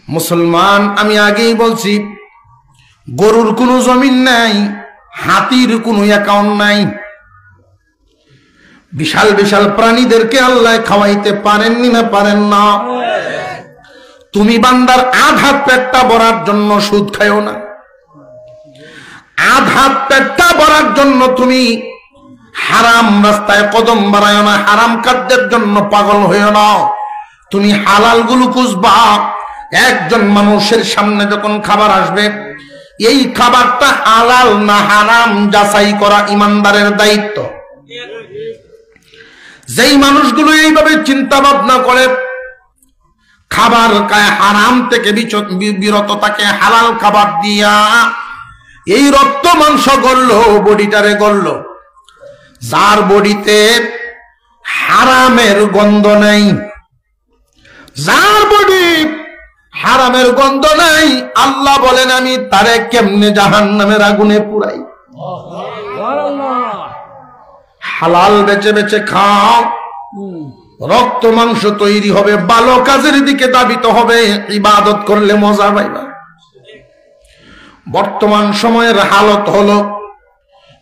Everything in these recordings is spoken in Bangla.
মুসলমান, আমি আগেই বলছি, গরুর কোনো জমিন নাই, হাতির কোনো অ্যাকাউন্ট নাই। বিশাল বিশাল প্রাণীদেরকে আল্লাহ খাওয়াইতে পারেননি না পারেন না? তুমি বান্দার আধা পেটটা ভরার জন্য সুদ খাইও না, আধা পেটটা ভরার জন্য তুমি হারাম রাস্তায় কদম বাড়াইও না, হারাম খাদ্যের জন্য পাগল হইও না। তুমি হালাল গুলো খুঁজবা। একজন মানুষের সামনে যখন খাবার আসবে, এই খাবারটা হালাল না হারাম যাচাই করা ইমানদারের দায়িত্ব। যেই মানুষগুলো এইভাবে চিন্তা ভাবনা করে, খাবার খায় হারাম থেকে বিরত থাকে, হালাল খাবার দিয়া এই রক্ত মাংস গড়লো, বডিটারে গড়লো। যার বডিতে হারামের গন্ধ নেই, যার বডি হারামের গন্ধ নাই, আল্লাহ বলেন আমি তারে কেমনে জাহান্নামের আগুনে পুরাই। হালাল বেচে বেচে খাও, রক্ত মাংস তৈরি হবে, ভালো কাজের দিকে দাবিত হবে, ইবাদত করলে মজা পাইবা। বর্তমান সময়ের হালত হলো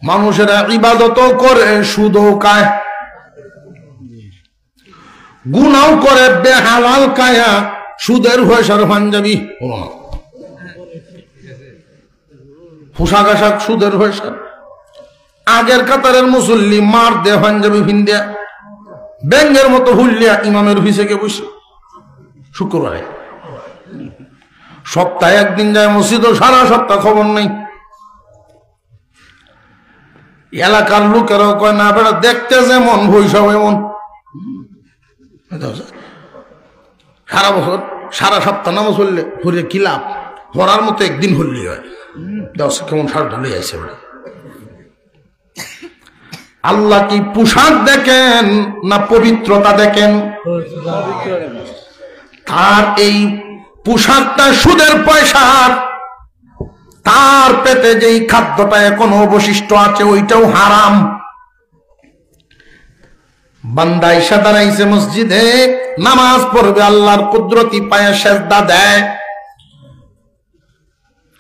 মানুষেরা ইবাদতও করে, সুদও খায়, গুনাও করে, বেহালাল খায়া সুদের পয়সার পাঞ্জাবি, পোশাক আশাক সুদের পয়সা। আগের কাতারের মুসল্লি মার দে পাঞ্জাবি ভিন্দিয়া ব্যাঙ্গের মতো হুল্লিয়া ইমামের অফিসে বসে শুক্রবারে, সপ্তাহে একদিন যায় মসজিদ, সারা সপ্তাহ খবর নেই। এলাকার লোকেরাও কয় না বেড়া দেখতে যেমন ভৈসব এমন। সারা বছর সারা সপ্তাহ নামাজ হলে হলে কি লাভ? পড়ার মতো একদিন হল্লি হয়। কেমন সারটা লই আছে। আল্লাহ কি পোশাক দেখেন না পবিত্রতা দেখেন? তার এই পোশাকটা সুদের পয়সার, তার পেটে যেই খাদ্যটা এখনো অবশিষ্ট আছে ওইটাও হারাম। বান্দা ইশা দাঁড়াইছে মসজিদে, নামাজ পড়বে, আল্লাহর কুদরতি পায়ে সেজদা দেয়।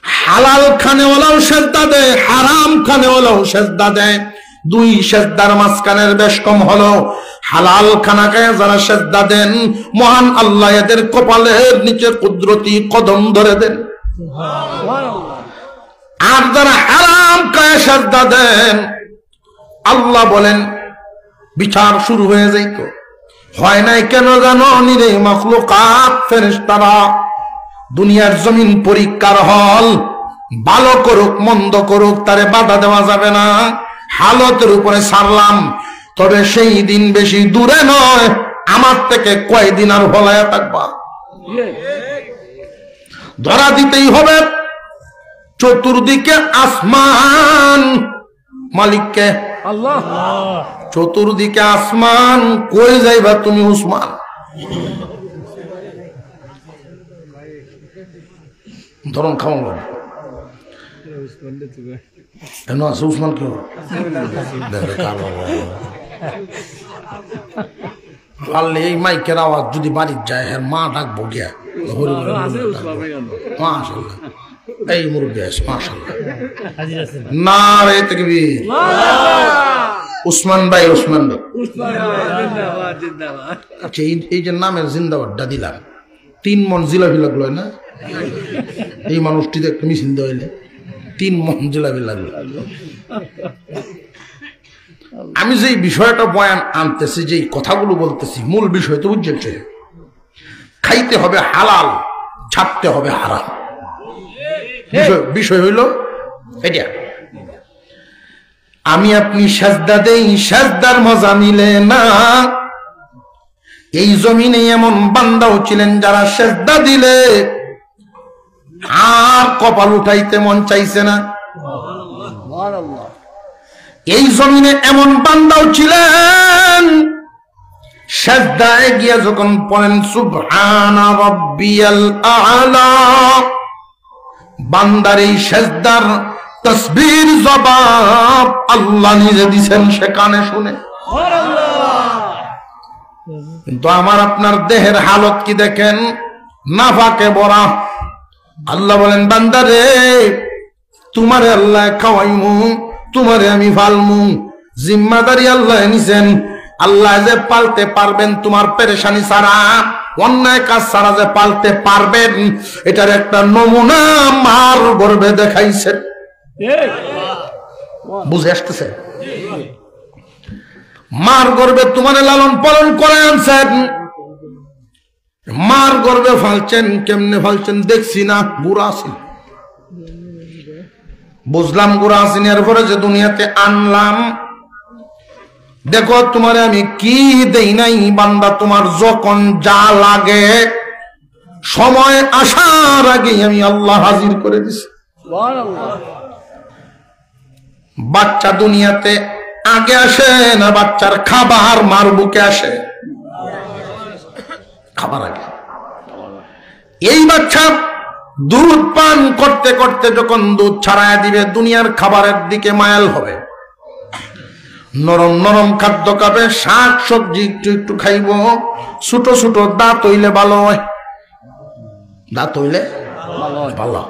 হালাল খানে ওলাও সেজদা দেয়, হারাম খানে ওলাও সেজদা দেয়। দুই সেজদার মাঝখানের বেশ কম হলো হালাল খানাকে যারা সেজদা দেন, মহান আল্লাহ এদের কপালের নিচে কুদরতি কদম ধরে দেন। আর যারা হারাম খায় সেজদা দেন, আল্লাহ বলেন বিচার শুরু হয়ে যাইত। হয় নাই কেন জানো? নিরে মাখলুকাত ফেরেশতারা, দুনিয়ার জমিন পরীক্ষার হল, ভালো করুক মন্দ করুক তারে বাধা দেওয়া যাবে না, হালতের উপরে ছাড়লাম। তবে সেই দিন বেশি দূরে নয়, আমার থেকে কয়দিন আর ভলায়া থাকবা, ধরা দিতেই হবে। চতুর্দিকে আসমান, মালিককে আল্লাহ, চতুর্দিকে আসমান, কই যাইবা তুমি উসমান? ধরুন খাওয়া আছে উসমান, কেউ এই মাইকের আওয়াজ যদি বাড়ির যায়, হ্যাঁ মা ডাকবো গিয়া, মাশাআল্লাহ এই মুরব্বী আছে, মাশাআল্লাহ নারে তাকবীর। উসমান ভাই, উসমান ভাই, আচ্ছা এই যে নামের জিন্দাবাদটা দিলাম, 3 মণ জিলাপি লাগলো না? এই মানুষটিতে একটা মিছিল দেওয়াইলে 3 মণ জিলাপি লাগলো। আমি যে বিষয়টা বয়ান আনতেছি, যে কথাগুলো বলতেছি, মূল বিষয় তো বুঝছে, খাইতে হবে হালাল, ছাড়তে হবে হারাম। বিষয় হইল এটা। আমি আপনি সেজদা দেই, সেজদার মজা মিলে না। এই জমিনে এমন বান্দাও ছিলেন যারা সেজদা দিলে আর কপাল উঠাইতে মন চাইছে না। এই জমিনে এমন বান্দাও ছিলেন সেজদায় গিয়ে যখন পড়েন সুবহানা রাব্বিয়াল আ'লা, বান্দার এই সেজদার তাসবির জবাব আল্লাহ নিজে দিয়েছেন, সে কানে শুনে। কিন্তু আমার আপনার দেহের হালত কি দেখেন? নাফাকে ভরা। আল্লাহ বলেন বান্দারে তোমারে আল্লাহ খাওয়াইমু, তোমারে আমি ফালমু, জিম্মাদারি আল্লাহ নিছেন। আল্লাহ যে পালতে পারবেন তোমার পেরেশানি ছাড়া, অন্যায় কাজ ছাড়া যে পালতে পারবেন, এটার একটা নমুনা মার গর্ভে দেখাইছেন। বুঝে আসতেছে? মার গর্ভে তোমার লালন পালন করে আনছেন, মার গর্ভে ফালছেন। কেমনে ফালছেন দেখছি না, বুড়া আছেন, বুঝলাম বুড়া আছেন। এরপরে যে দুনিয়াতে আনলাম, দেখো তোমারে আমি কি দেই নাই বান্দা, তোমার যখন যা লাগে সময় আসার আগেই আমি আল্লাহ হাজির করে দিছি। বাচ্চা দুনিয়াতে আগে আসে না, বাচ্চার খাবার মার বুকে আসে, খাবার আগে। এই বাচ্চা দুধ পান করতে করতে যখন দুধ ছাড়ায় দিবে, দুনিয়ার খাবারের দিকে মায়াল হবে, নরম নরম খাদ্য খাবে, শাক সবজি একটু একটু খাইব, ছোট ছোট দাঁত হইলে ভালো হয়, দাঁত হইলে ভালো।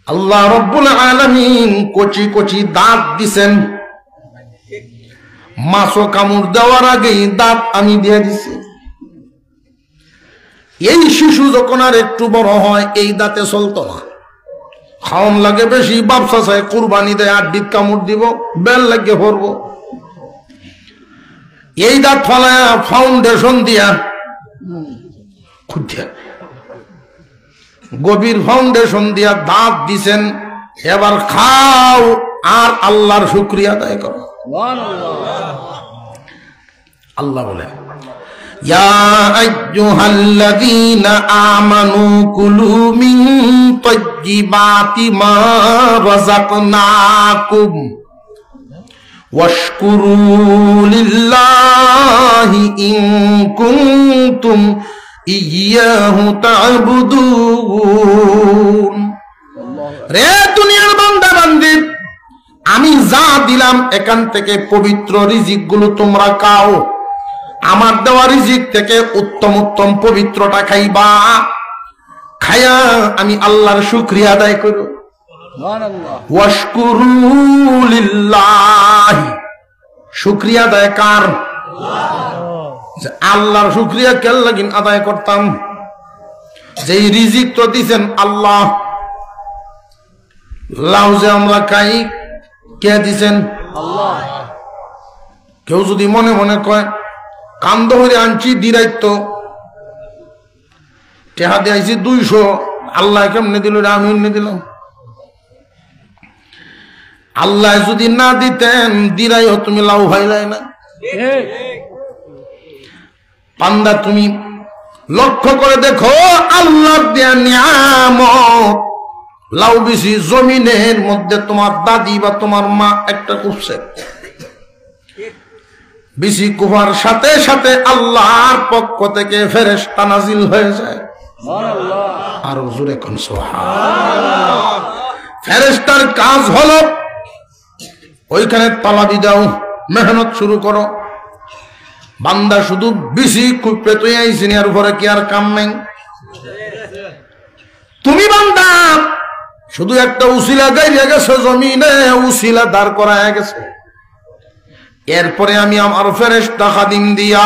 আল্লাহ রব্বুল আলামিন কচি কচি দাঁত দিছেন, মাছও কামড় দেওয়ার আগেই দাঁত আমি দিয়ে দিছি। এই শিশু যখন আর একটু বড় হয়, এই দাঁতে চলতো না, খাওয়ান লাগে বেশি, ব্যবসা চাই কুরবানি দেয়, আড্ডিত কামড় দিব, বেল লাগে ভরবো। এই দাঁত ফালায়া ফাউন্ডেশন দিয়া খুঁজা গভীর ফাউন্ডেশন দিয়া দাঁত দিছেন, এবার খাও আর আল্লাহর শুকরিয়া আদায় করো। আল্লাহ বলে ইয়া আইয়ুহাল্লাযীনা আমানু কুলু মিন তাইয়্যিবাতি মা রাযাকনাকুম ওয়াশকুরু লিল্লাহি ইন কুনতুম ইয়্যাহু তা'বুদুন। রে দুনিয়ার বান্দা বান্দি, আমি যা দিলাম এখান থেকে পবিত্র রিজিক গুলো তোমরা খাও, আমার দেওয়া রিজিক থেকে উত্তম উত্তম পবিত্রটা খাইবা, খায়া আমি আল্লাহর শুকরিয়া আদায় করো। ওয়াশকুরু লিল্লাহি, শুকরিয়া আদায় কার? আল্লাহর শুকরিয়া কেন লাগিন আদায় করতাম? যেই রিজিক তো দিছেন আল্লাহ। লাউ যে আমরা খাই কে দিছেন? আল্লাহ। কেউ যদি মনে মনে কয় কান্দ হয়ে আনছি দিরাইত টেহা দিয়ে আইছি 200, আল্লাহ কেমনে দিল? আমি এমনি দিলাম। আল্লাহ যদি না দিতেন দিরাইও তুমি লাউ ভাইলাই না। বান্দা তুমি লক্ষ্য করে দেখো, আল্লাহ দেয়া নিয়ামত লাউ বেশি জমিনের মধ্যে তোমার দাদি বা তোমার মা একটা কুপছে, বেশি কুফার সাথে সাথে আল্লাহর পক্ষ থেকে ফেরেশতা নাজিল হয়ে যায়। আর হুজুরে কোন সুবহানাল্লাহ। ফেরেশতার কাজ হলো ওইখানে তালাবি দাও, মেহনত শুরু করো। বান্দা শুধু বেশি কুপে তুই আইছিনি, আর উপরে কি আর কাম নাই? তুমি বান্দা শুধু একটা উসিলা গাইয়া গেছো জমিনে, উসিলা দাঁড় করায় গেছে। এরপরে আমি আমার ফেরেশতা খাদিম দিয়া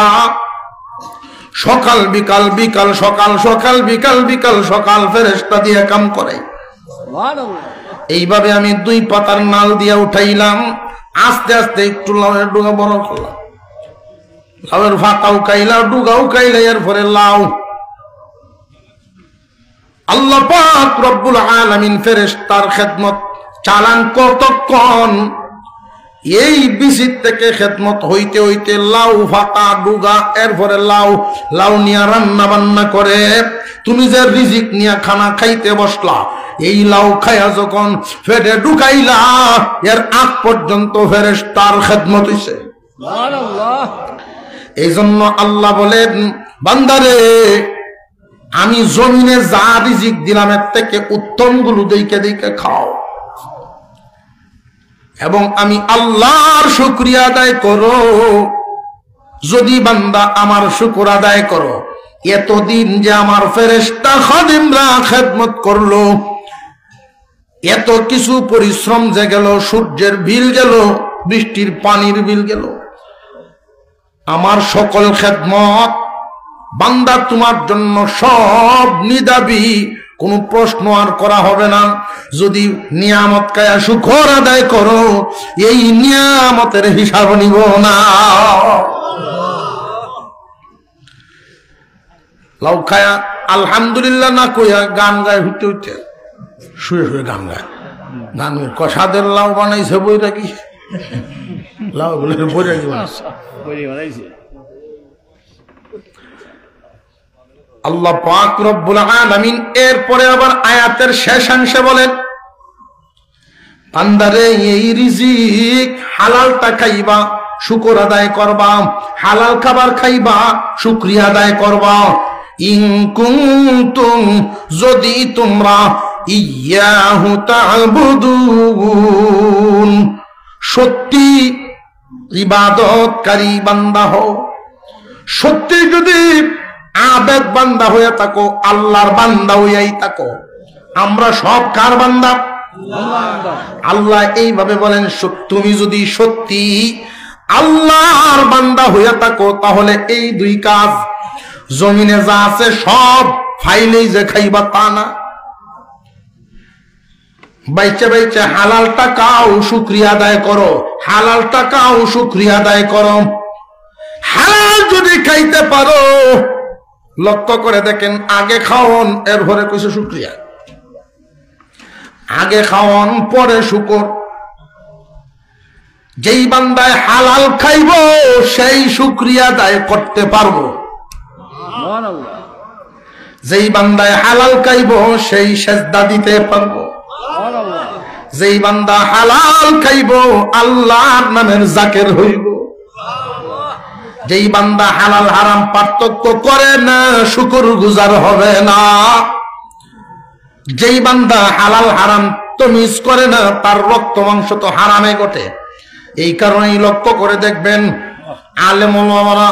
সকাল বিকাল বিকাল সকাল সকাল বিকাল বিকাল সকাল ফেরেশতা দিয়ে কাম করে। এইভাবে আমি 2 পাতার নাল দিয়া উঠাইলাম, আস্তে আস্তে একটু লাউয়ের ডুগা বড় করলাম, লাউয়ের ফাঁকাও খাইলা, ডুগাও খাইলা, এরপরে লাউ। আল্লাহ পাক রব্বুল আলামিন ফেরেশতার খেদমত চালান কতক্ষণ? এই বিচিত থেকে খেদমত হইতে হইতে লাউ ফাঁকা ডুগা, এরপরে লাউ লাউ নিয়ে রান্না বান্না করে তুমি যে রিজিক নিয়ে খানা খাইতে বসলা, এই লাউ খাইয়া যখন পেটে ঢুকাইলা, এর আগ পর্যন্ত ফেরেশতার খেদমত হইছে। এই জন্য আল্লাহ বলেন বান্দারে আমি জমিনে যা রিজিক দিলাম এর থেকে উত্তম গুলো দেখে দেখে খাও, এবং আমি আল্লাহর শুকরিয়া আদায় করো। যদি বান্দা আমার শুকর আদায় করো, এতদিন যে আমার ফেরেশতা খাদিমরা খেদমত করলো, এত কিছু পরিশ্রম যে গেল, সূর্যের বিল গেল, বৃষ্টির পানির বিল গেল, আমার সকল খেদমত বান্দা তোমার জন্য সব নিদাবি, কোনো প্রশ্ন আর করা হবে না। যদি নিয়ামত কায়া শুকর আদায় করো, এই নিয়ামতের হিসাব নিব না। লাউ খায়া আলহামদুলিল্লাহ না কইয়া গান গায়, হইতে হইতে শুয়ে শুয়ে গান গায়। গান কষাদের লাউ বানাইছে বইটা কি, লাউ বলে বইটা কি বানাইছে। আল্লাহ পাক রব্বুল আলামিন এরপরে আবার আয়াতের শেষাংশে বলেন, বান্দারে এই রিজিক হালালটা খাইবা, শুকর আদায় করবা, হালাল খাবার খাইবা, শুকরিয়া আদায় করবা। ইন কুনতুম, যদি তোমরা ইয়াহু তা'বুদুন, সত্যি ইবাদতকারী বান্দা হও, সত্যি যদি আবেদ বান্দা হয়ে থাকো, আল্লাহর বান্দা হইয়াই থাকো। আমরা সব কার বান্দা? আল্লাহ এইভাবে বলেন, তুমি যদি সত্যি আল্লাহর বান্দা হইয়া থাকো, তাহলে এই দুই কাজ, জমিনে যা আছে সব ফাইলেই যে খাইবা তা না, বাইচে বাইচে হালাল টাকাও শুকরিয়া আদায় করো, হালাল টাকাও শুকরিয়া আদায় করো। হালাল যদি খাইতে পারো, লক্ষ্য করে দেখেন, আগে খাওন এরপরে কইছে শুকরিয়া, আগে খাওন পরে শুকর। যেই বান্দায় হালাল খাইব সেই শুকরিয়া আদায় করতে পারবো, যেই বান্দায় হালাল খাইব সেই সেজদা দিতে পারবো, যেই বান্দা হালাল খাইব আল্লাহর নামের জাকের হইব, যেই বান্দা হালাল হারাম পার্থক্য করে না শুকর গুজার হবে না, যেই বান্দা হালাল হারাম তমিজ করে না তার রক্ত মাংস তো হারামে ঘটে। এই কারণেই লক্ষ্য করে দেখবেন আলেম ওলামারা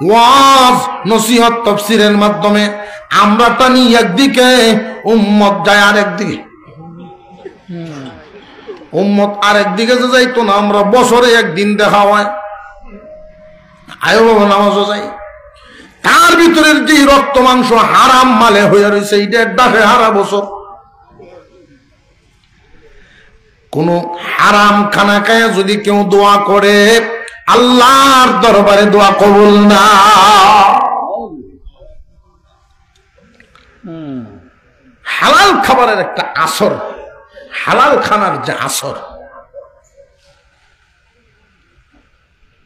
ওয়াজ নসিহত তাফসীরের মাধ্যমে আমরা টানি একদিকে, উম্মত যায় আরেকদিকে। উম্মত আরেকদিকে যে যাইতো না, আমরা বছরে একদিন দেখা হয়, আয়ো বাবা নামাজও যাই, তার ভিতরের যে রক্ত মাংস হারাম মালে হয়ে রয়েছে, এইটা ডাকে হারা বছর। কোন হারাম খানা খায় যদি কেউ দোয়া করে, আল্লাহর দরবারে দোয়া কবুল না। হালাল খাবারের একটা আসর, হালাল খানার যে আসর,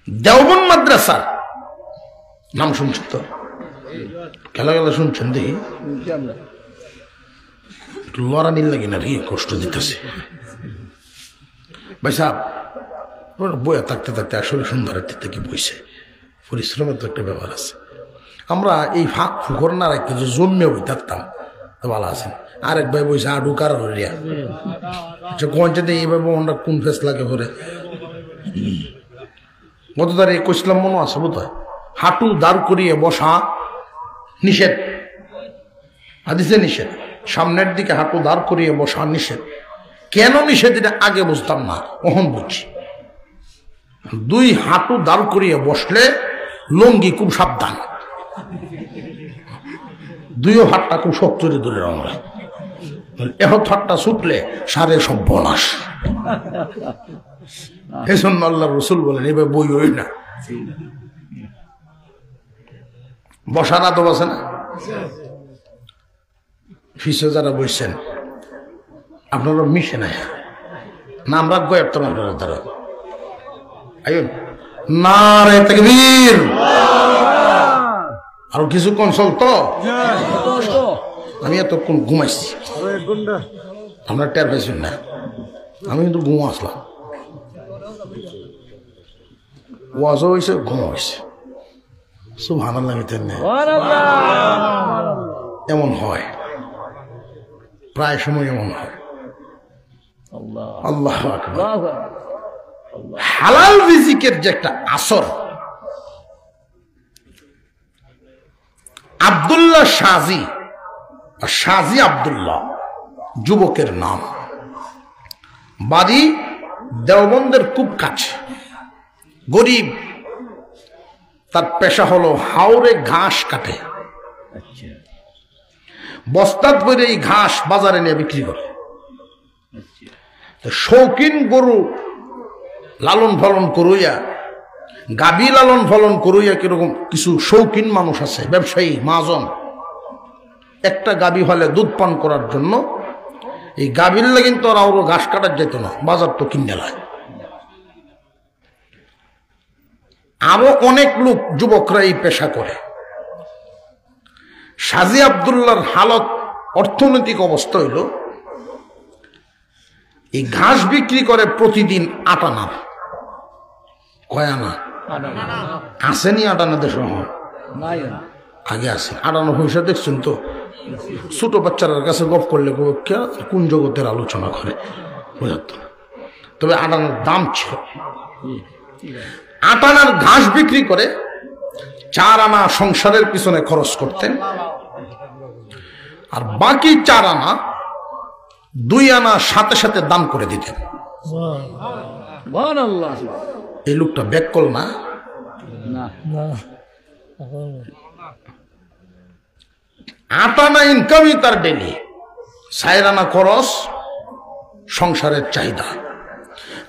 দেওবন্দ মাদ্রাসার নাম শুনছেন তো? খেলা খেলা শুনছেন? দেখি লড়া নীল লাগে না, কষ্ট দিতেছে ভাই সাহেব। বইয়া থাকতে থাকতে আসলে সুন্দরের দিক থেকে বইছে, পরিশ্রমের তো একটা ব্যাপার আছে। আমরা এই ফাঁক ফুকর না রাখতে যে জমিয়ে বই থাকতাম ভালো আছেন। আরেক ভাই বইছে আডু কার হরিয়া গঞ্চাতে এইভাবে আমরা কোন ফেস লাগে ভরে গত তার 21 মনে আছে বোধ হয়। হাঁটু দাঁড় করিয়ে বসা নিষেধ, হাদিসে নিষেধ। সামনের দিকে হাঁটু দাঁড় করিয়ে বসা নিষেধ। কেন নিষেধ এটা আগে বুঝতাম না, ওহন বুঝছি। দুই হাঁটু দাঁড় করিয়ে বসলে লঙ্গি খুব সাবধান, দুইও হাতটা খুব শক্ত ধরে আমরা, এহত হাতটা ছুটলে সারে সর্বনাশ। এজন্য আল্লাহ রসুল বলেন এবার বই হই না, বসা না তো বসে না। ফিসে যারা বসছেন আপনারা মিশে না, না আমরা গয়ের তো তারা আইন নারে তাকবীর। আরো কিছু কনসল তো আমি এতক্ষণ ঘুমাইছি, আমরা টের পাইছি না, আমি কিন্তু ঘুম আসলাম। ওয়াজও হয়েছে, ঘুম হয়েছে, সুবহানাল্লাহ। এমন হয়, প্রায় সময় এমন হয়। আল্লাহু আকবার। হালাল রিজিকের যে একটা আসর, আব্দুল্লাহ সাজি, সাজি আব্দুল্লাহ যুবকের নাম, বাড়ি দেওবন্দের খুব কাছে, গরিব। তার পেশা হলো হাওরে ঘাস কাটে, বস্তাত করে এই ঘাস বাজারে নিয়ে বিক্রি করে। শৌখিন গরু লালন পালন করুইয়া, গাভী লালন পালন করুইয়া কিরকম কিছু শৌখিন মানুষ আছে, ব্যবসায়ী মাজন। একটা গাভী হলে দুধ পান করার জন্য এই গাভীর লাগে তো আর আরো ঘাস কাটার যেত না, বাজার তো কিনে লায়। আরো অনেক লোক যুবকরা এই পেশা করে। সাজি আব্দুল্লাহর হালত, অর্থনৈতিক অবস্থা হইল এই ঘাস বিক্রি করে প্রতিদিন 8 আনা। কয় আনা? আসেনি 8 আনা দেশ আগে আছে 8 আনা পয়সা। দেখছেন তো ছোট বাচ্চার কাছে গপ করলে কোন জগতের আলোচনা করে বুঝত। তবে 8 আনার দাম ছিল। 8 আনার ঘাস বিক্রি করে 4 আনা সংসারের পিছনে খরচ করতেন, আর বাকি 4 আনা 2 আনা সাথে সাথে দান করে দিতেন। এই লোকটা ব্যাককল না? 8 আনা ইনকামই তার ডেলি, 4 আনা খরচ সংসারের চাহিদা,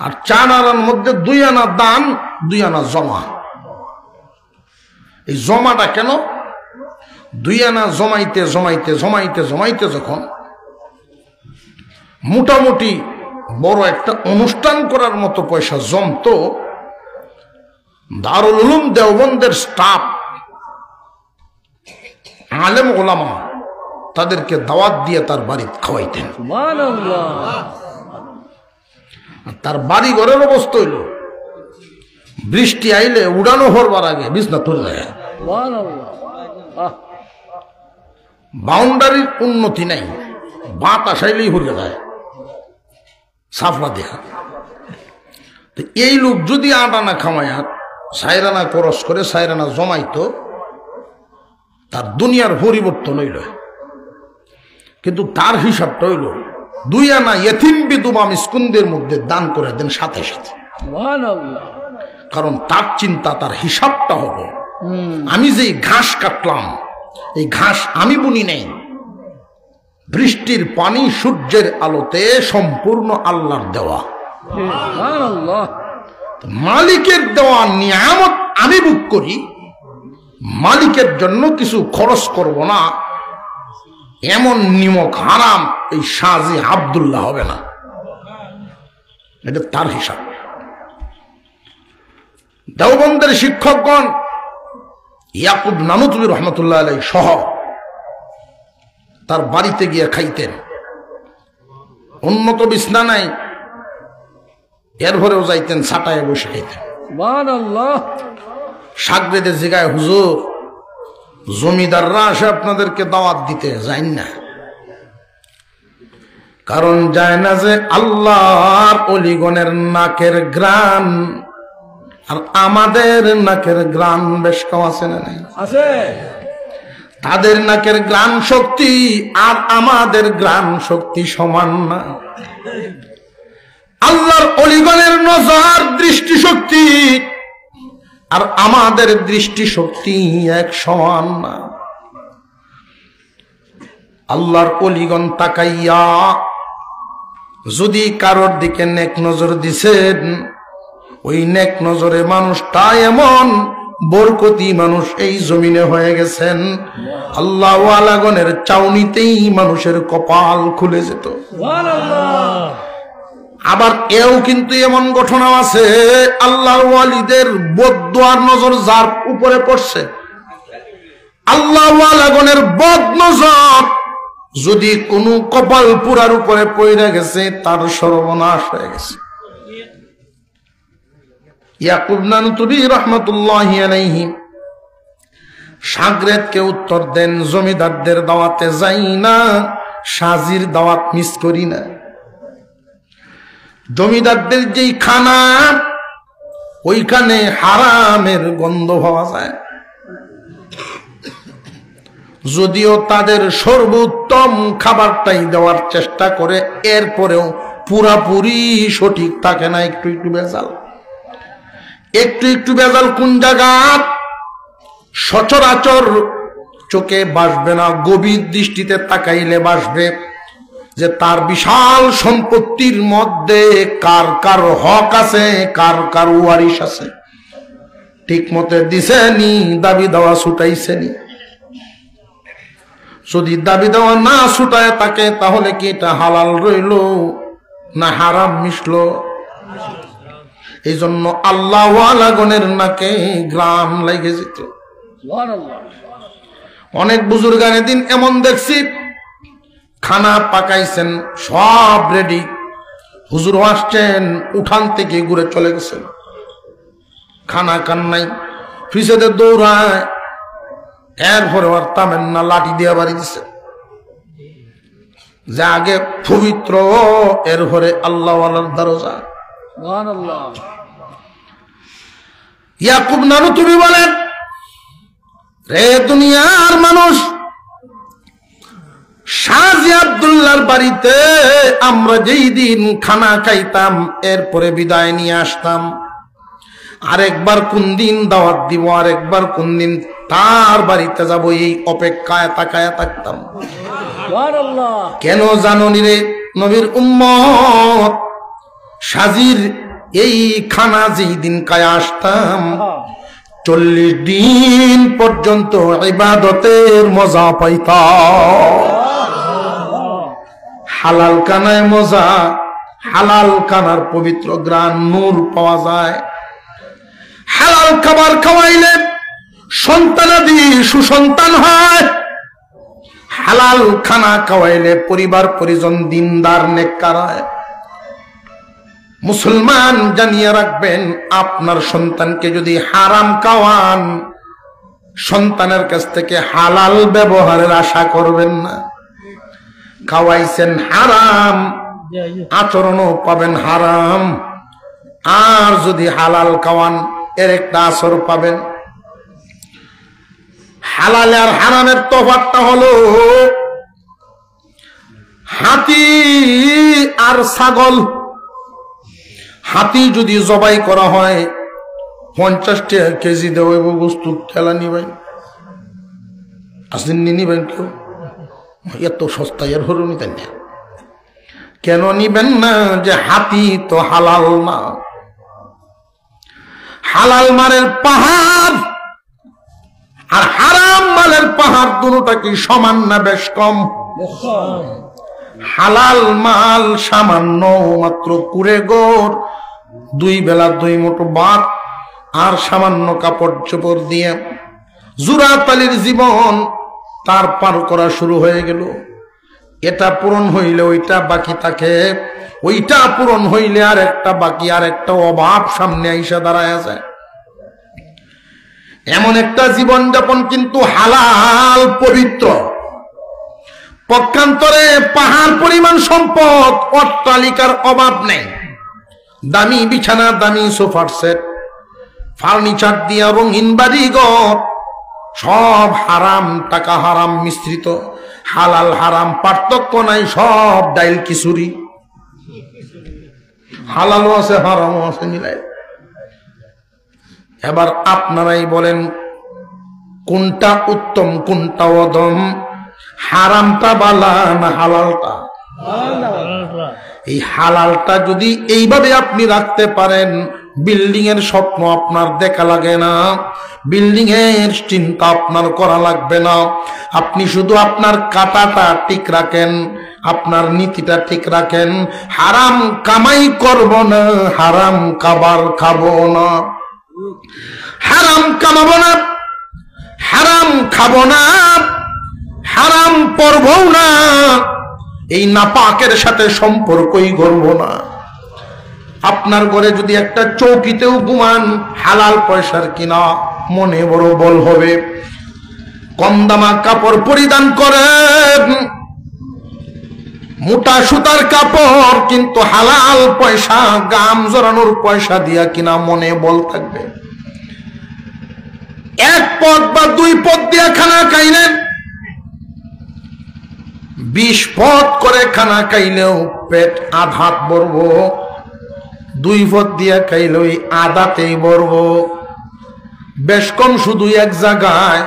আর 4 আনার মধ্যে 2 আনা দান, 2 আনা জমা। এই জমাটা কেন? 2 আনা জমাইতে জমাইতে জমাইতে জমাইতে যখন মোটামুটি বড় একটা অনুষ্ঠান করার মতো পয়সা জমতো, দারুল উলুম দেওবন্দের স্টাফ, আলেম ওলামা তাদেরকে দাওয়াত দিয়ে তার বাড়ি খাওয়াইতেন। তার বাড়ি ঘরের অবস্থা হইল বৃষ্টি আইলে উড়ানো হরবার আগে বিছনা তুলে দেয়। বাউন্ডারির উন্নতি নাই, বাতাস আইলেই হয়ে যায় সাফরা দেখা। এই লোক যদি 8 আনা খামায়া 4 আনা খরচ করে 4 আনা জমাইতো, তার দুনিয়ার পরিবর্তন হইল। কিন্তু তার হিসাবটা হইল 2 আনা ইয়েতিম বিধবা মিসকিনদের মধ্যে দান করে দেন সাথে সাথে। কারণ তার চিন্তা, তার হিসাবটা হলো আমি যে ঘাস কাটলাম, এই ঘাস আমি বুনি নাই, বৃষ্টির পানি সূর্যের আলোতে সম্পূর্ণ আল্লাহর দেওয়া, মালিকের দেওয়া নিয়ামত আমি ভোগ করি, মালিকের জন্য কিছু খরচ করব না, এমন নিমক হারাম এই সাজি আব্দুল্লাহ হবে না। এটা তার হিসাব। দেওবন্দের শিক্ষকগণ ইয়াকুব নানুতুবি রহমতুল্লাহ আলাইহি সহ তার বাড়িতে গিয়ে খাইতেন। উন্নত বিছনা নাই, এর ভরেও যাইতেন, ছাটায় বসে খাইতেন। সাগরেদের জায়গায় হুজুর জমিদাররা আসে আপনাদেরকে দাওয়াত দিতে, যাইন না। কারণ যায় না যে আল্লাহর অলিগণের নাকের গ্রান আর আমাদের নাকের গ্রান বেশ কম আছে না? নাই আছে। তাদের নাকের গ্রান শক্তি আর আমাদের গ্রান শক্তি সমান না। আল্লাহর অলিগণের নজর দৃষ্টি শক্তি আর আমাদের দৃষ্টি শক্তি এক সমান না। আল্লাহর অলিগণ তাকাইয়া যদি কারোর দিকে নেক নজর দিছেন, ওই নেক নজরে মানুষটা এমন বরকতি মানুষ এই জমিনে হয়ে গেছেন, আল্লাহ ওয়ালাগণের চাউনিতেই মানুষের কপাল খুলে যেত। আবার এও কিন্তু এমন ঘটনা আছে, আল্লাহর ওয়ালিদের বদদুয়ার নজর যার উপরে পড়ছে, আল্লাহ ওয়ালাগণের বদ নজর যদি কোনো কপাল পুরার উপরে পড়ে গেছে, তার সর্বনাশ হয়ে গেছে। ইয়াকুব নানুতুবি রহমতুল্লাহি আলাইহি সাগরেদকে উত্তর দেন, জমিদারদের দাওয়াতে যাই না, সাজির দাওয়াত মিস করি না। জমিদারদের যেই খানা, ওইখানে হারামের গন্ধ পাওয়া যায়। যদিও তাদের সর্বোত্তম খাবারটাই দেওয়ার চেষ্টা করে, এরপরেও পুরাপুরি সঠিক থাকে না, একটু একটু ভেজাল। একটু একটু ভেজাল কোন জায়গা? সচরাচর চোখে বাসবে না, গভীর দৃষ্টিতে তাকাইলে বাসবে যে তার বিশাল সম্পত্তির মধ্যে কার কার হক আছে, কার কার ওয়ারিশ আছে, ঠিক মতে দিছেনি, দাবি দেওয়া ছুটাইছেনি। যদি দাবি দেওয়া না ছুটায় তাকে, তাহলে কি এটা হালাল রইল না হারাম মিশলো? এই জন্য আল্লাহ ওয়ালাগণের নাকে গ্রাম লেগে যেত। অনেক বুজুর্গানে দিন এমন দেখছি, খানা পাকাইছেন, সব রেডি, হুজুর আসছেন, উঠান থেকে ঘুরে চলে গেছেন, খানা খান নাই, ফ্রিজেতে দৌড়ায়, এরপরে আর তামেন না, লাঠি দিয়ে বাড়ি দিছে যে আগে পবিত্র, এরপরে আল্লাহ ওয়ালার দরজা। ইয়াকুব নানু তুমি বলেন, রে দুনিয়ার মানুষ, শাহজি আব্দুল্লাহর বাড়িতে আমরা যেই দিন খানা খাইতাম, এরপরে বিদায় নিয়ে আসতাম, আরেকবার কোন দিন দাওয়াত দিব, আরেকবার কোন দিন তার বাড়িতে যাব, এই অপেক্ষায় তাকায় থাকতাম। কেন জানোনি রে নবীর উম্মত, শাহজির এই খানা যেই দিন খায় আসতাম, 40 দিন পর্যন্ত ইবাদতের মজা পাইতাম। হালাল কানায় মজা, হালাল কানার পবিত্র গ্রান নূর পাওয়া যায়। হালাল খাবার খাওয়াইলে সন্তানাদি সুসন্তান হয়, হালাল খানা খাওয়াইলে পরিবার পরিজন দিনদার নেককার হয়। মুসলমান জানিয়ে রাখবেন, আপনার সন্তানকে যদি হারাম খাওয়ান, সন্তানের কাছ থেকে হালাল ব্যবহারের আশা করবেন না। খাওয়াইছেন হারাম, আচরণও পাবেন হারাম, আর যদি হালাল খাওয়ান এর একটা আসর পাবেন। হালাল আর হারামের তফাৎটা হলো, হাতি আর ছাগল। হাতি যদি জবাই করা হয় 50 টাকা কেজি দেওয়া বস্তু, ঠেলা নিবেন, আসেন নিবেন কেউ? এত সস্তা এর হলো নিতেন না। কেন নিবেন না? যে হাতি তো হালাল না। হালাল মালের পাহাড় আর হারাম মালের পাহাড় দুটোটা কি সমান না বেশ কম? হালাল মাল সামান্য মাত্র কুড়ে গোড়, 2 বেলা 2 মুঠো ভাত আর সামান্য কাপড় চোপড় দিয়ে জুরাতালির জীবন তার পার করা শুরু হয়ে গেল। এটা পূরণ হইলে ওইটা বাকি থাকে, ওইটা পূরণ হইলে আর একটা বাকি, আর একটা অভাব সামনে আইসা দাঁড়ায় যায়। এমন একটা জীবন যাপন কিন্তু হালাল পবিত্র। পক্ষান্তরে পাহাড় পরিমাণ সম্পদ, অট্টালিকার অভাব নেই, দামি বিছানা, দামি সোফার সেট, ফার্নিচার দিয়া রঙিন বাড়িঘর, সব হারাম, টাকা হারাম মিশ্রিত। হালাল হারাম পার্থক্য নাই, সব ডাইল খিচুড়ি, হালালও আছে হারামও আছে মিলাই। এবার আপনারাই বলেন কোনটা উত্তম, কোনটা অদম? হারামটা বালা না হালালটা? এই হালালটা যদি এইভাবে আপনি রাখতে পারেন, বিল্ডিং এর স্বপ্ন আপনার দেখা লাগে না, বিল্ডিং এর চিন্তা আপনার করা লাগবে না। আপনি শুধু আপনার কাটাটা ঠিক রাখেন, আপনার নীতিটা ঠিক রাখেন। হারাম কামাই করব না, হারাম খাবার খাবো না, হারাম কামাবো না, হারাম খাবো না, হারাম পরবো না, এই নাপাকের সাথে সম্পর্কই গড়বো না। আপনার ঘরে যদি একটা চৌকিতেও ঘুমান, হালাল পয়সার কিনা, মনে বড় বল হবে। কম দামা কাপড় পরিধান করেন, মোটা সুতার কাপড়, কিন্তু হালাল পয়সা, গাম জড়ানোর পয়সা দিয়া কিনা, মনে বল থাকবে। 1 পদ বা 2 পদ দিয়া খানা খাইলেন, 20 পদ করে খানা খাইলেও পেট আধাত ভরব, 2 পদ দিয়া খাইলেও আধাতেই ভরব। বেশ কম শুধু এক জায়গায়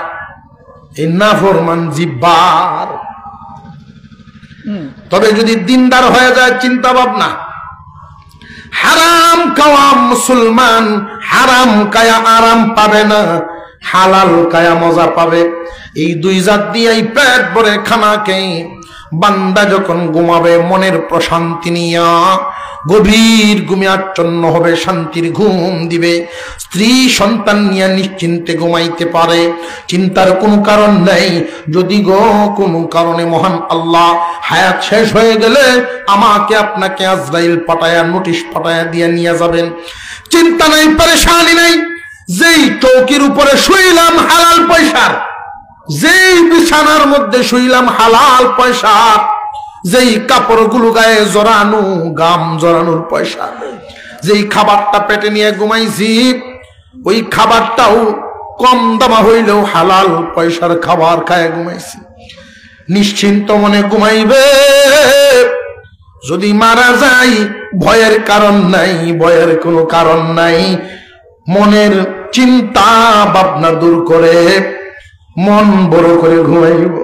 এই নাফরমান জিব্বার। তবে যদি দিনদার হয়ে যায়, চিন্তা ভাবনা, হারাম খাওয়া মুসলমান হারাম কায়া আরাম পাবে না, হালাল কায়া মজা পাবে। এই 2 জাত দিয়েই পেট ভরে খানা খেয়ে বান্দা যখন ঘুমাবে মনের প্রশান্তি নিয়া গভীর ঘুমে আচ্ছন্ন হবে, শান্তির ঘুম দিবে, স্ত্রী সন্তান নিয়ে নিশ্চিন্তে ঘুমাইতে পারে, চিন্তার কোনো কারণ নেই। যদি গো কোনো কারণে মহান আল্লাহ হায়াত শেষ হয়ে গেলে আমাকে আপনাকে আজরাইল পাঠায়া নোটিশ পাঠায়া দিয়ে নিয়ে যাবেন, চিন্তা নাই, পরেশানি নাই। যেই চৌকির উপরে শুইলাম হালাল পয়সার, যেই বিছানার মধ্যে শুইলাম হালাল পয়সা, যেই কাপড়গুলো গায়ে জড়ানো গাম জড়ানোর পয়সা, যেই খাবারটা পেটে নিয়ে ঘুমাইছি ওই খাবারটাও কম দামা হইলেও হালাল পয়সার খাবার খায় ঘুমাইছি। নিশ্চিন্ত মনে ঘুমাইবে। যদি মারা যাই ভয়ের কারণ নাই, ভয়ের কোনো কারণ নাই। মনের চিন্তা ভাবনা দূর করে মন বড় করে ঘুমাইব।